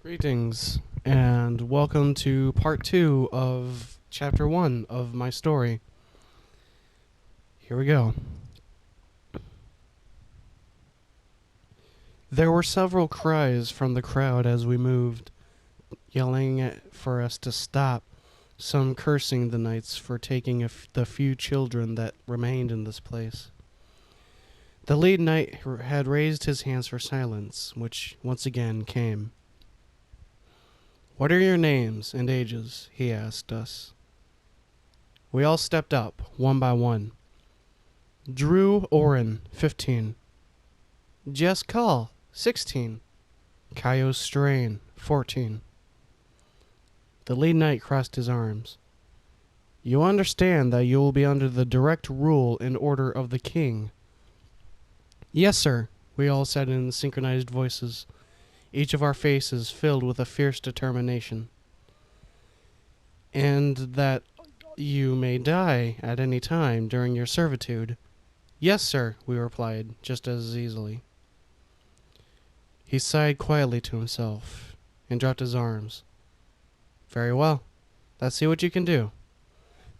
Greetings, and welcome to part 2 of chapter 1 of my story. Here we go. There were several cries from the crowd as we moved, yelling for us to stop, some cursing the knights for taking the few children that remained in this place. The lead knight had raised his hands for silence, which once again came. "What are your names and ages?" he asked us. We all stepped up, one by one. Drew Oren, 15. Jess Call, 16. Kyo Strain, 14. The lead knight crossed his arms. "You understand that you will be under the direct rule and order of the king." "Yes, sir," we all said in synchronized voices, each of our faces filled with a fierce determination. "And that you may die at any time during your servitude." "Yes, sir," we replied, just as easily. He sighed quietly to himself and dropped his arms. "Very well. Let's see what you can do.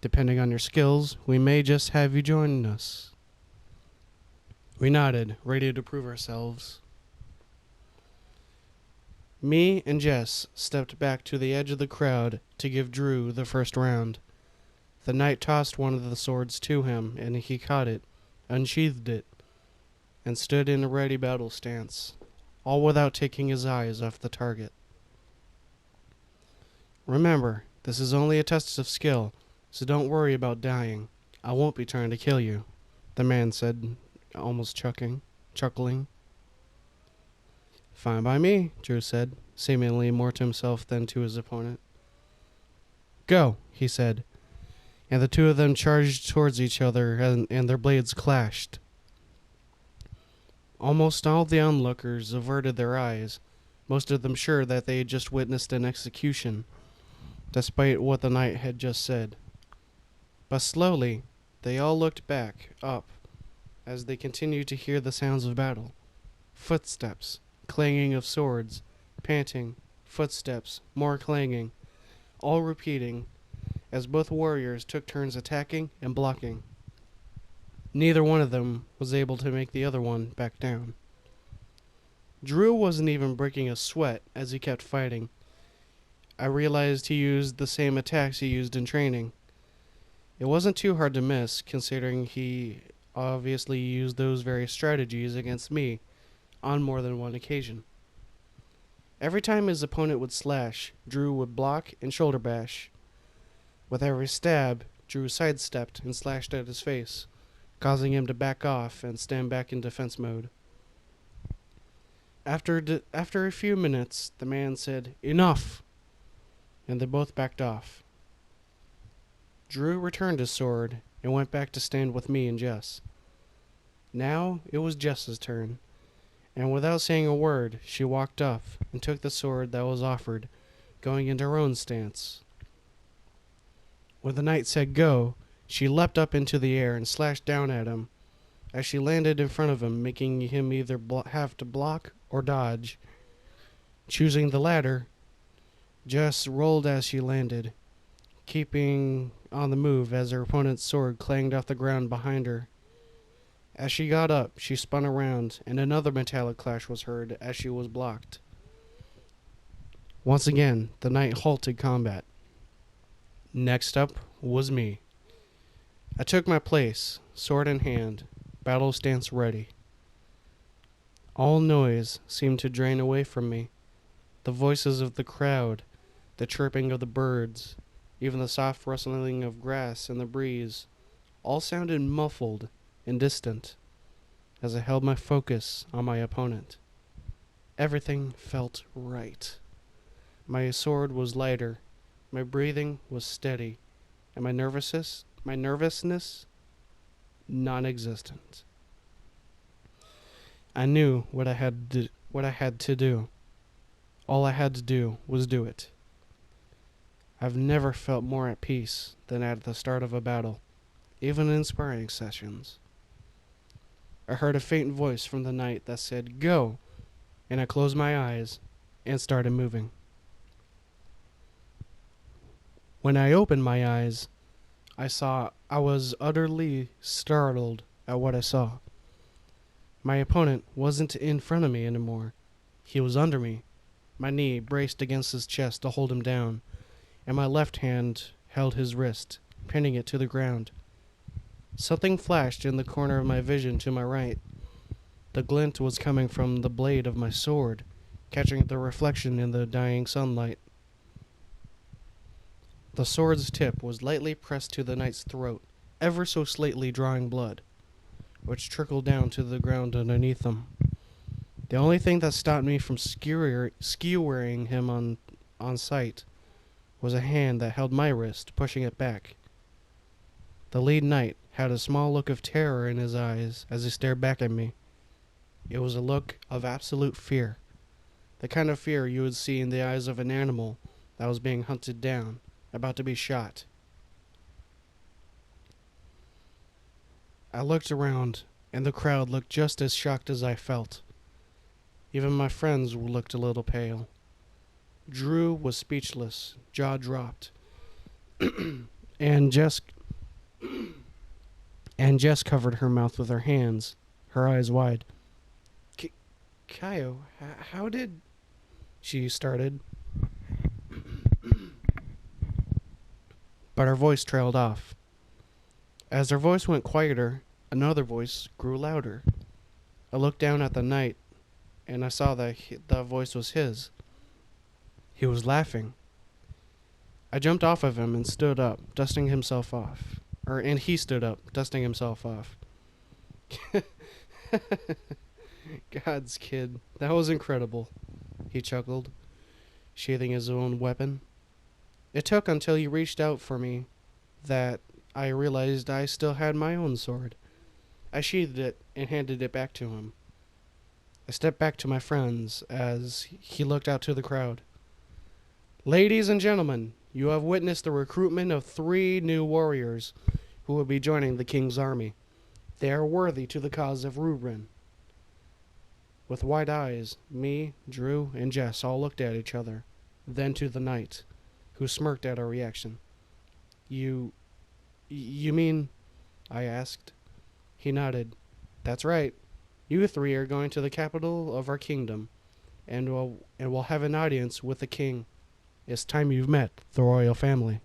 Depending on your skills, we may just have you join us." We nodded, ready to prove ourselves. Me and Jess stepped back to the edge of the crowd to give Drew the first round. The knight tossed one of the swords to him, and he caught it, unsheathed it, and stood in a ready battle stance, all without taking his eyes off the target. "Remember, this is only a test of skill, so don't worry about dying. I won't be trying to kill you," the man said, almost chuckling. "Fine by me," Drew said, seemingly more to himself than to his opponent. "Go," he said, and the two of them charged towards each other, and their blades clashed. Almost all the onlookers averted their eyes, most of them sure that they had just witnessed an execution, despite what the knight had just said. But slowly, they all looked back, up, as they continued to hear the sounds of battle. Footsteps, clanging of swords, panting, footsteps, more clanging, all repeating, as both warriors took turns attacking and blocking. Neither one of them was able to make the other one back down. Drew wasn't even breaking a sweat as he kept fighting. I realized he used the same attacks he used in training. It wasn't too hard to miss, considering he obviously used those very strategies against me on more than one occasion. Every time his opponent would slash, Drew would block and shoulder bash. With every stab, Drew sidestepped and slashed at his face, causing him to back off and stand back in defense mode. After a few minutes, the man said, "Enough!" and they both backed off. Drew returned his sword and went back to stand with me and Jess. Now it was Jess's turn, and without saying a word, she walked up and took the sword that was offered, going into her own stance. When the knight said go, she leapt up into the air and slashed down at him. As she landed in front of him, making him either have to block or dodge. Choosing the latter, Jess rolled as she landed, keeping on the move as her opponent's sword clanged off the ground behind her. As she got up, she spun around, and another metallic clash was heard as she was blocked. Once again, the knight halted combat. Next up was me. I took my place, sword in hand, battle stance ready. All noise seemed to drain away from me. The voices of the crowd, the chirping of the birds, even the soft rustling of grass in the breeze, all sounded muffled and distant as I held my focus on my opponent. Everything felt right. My sword was lighter, my breathing was steady, and my nervousness non-existent. I knew what I had to do. All I had to do was do it. I've never felt more at peace than at the start of a battle, even in sparring sessions. I heard a faint voice from the night that said, "Go!" and I closed my eyes and started moving. When I opened my eyes, I was utterly startled at what I saw. My opponent wasn't in front of me anymore. He was under me. My knee braced against his chest to hold him down, and my left hand held his wrist, pinning it to the ground. Something flashed in the corner of my vision to my right. The glint was coming from the blade of my sword, catching the reflection in the dying sunlight. The sword's tip was lightly pressed to the knight's throat, ever so slightly drawing blood, which trickled down to the ground underneath him. The only thing that stopped me from skewering him on sight was a hand that held my wrist, pushing it back. The lead knight had a small look of terror in his eyes as he stared back at me. It was a look of absolute fear, the kind of fear you would see in the eyes of an animal that was being hunted down, about to be shot. I looked around, and the crowd looked just as shocked as I felt. Even my friends looked a little pale. Drew was speechless, jaw dropped, and Jess covered her mouth with her hands, her eyes wide. Kaio, how did... she started. But her voice trailed off. As her voice went quieter, another voice grew louder. I looked down at the knight, and I saw that the voice was his. He was laughing. I jumped off of him and stood up, dusting himself off. And he stood up, dusting himself off. God's kid, that was incredible, he chuckled, sheathing his own weapon. It took until he reached out for me that I realized I still had my own sword. I sheathed it and handed it back to him. I stepped back to my friends as he looked out to the crowd. Ladies and gentlemen, you have witnessed the recruitment of 3 new warriors who will be joining the king's army. They are worthy to the cause of Rubrin. With wide eyes, me, Drew, and Jess all looked at each other, then to the knight, who smirked at our reaction. You mean? I asked. He nodded. That's right. You 3 are going to the capital of our kingdom, and we'll have an audience with the king. It's time you've met the royal family.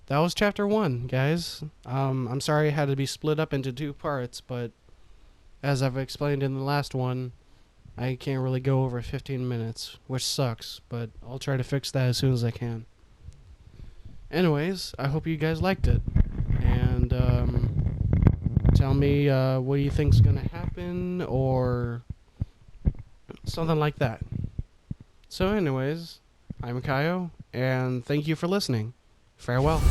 That was chapter 1, guys. I'm sorry it had to be split up into 2 parts, but as I've explained in the last one, I can't really go over 15 minutes, which sucks, but I'll try to fix that as soon as I can. Anyways, I hope you guys liked it, and tell me what you think's gonna happen, or something like that. So anyways, I'm Kaio, and thank you for listening. Farewell.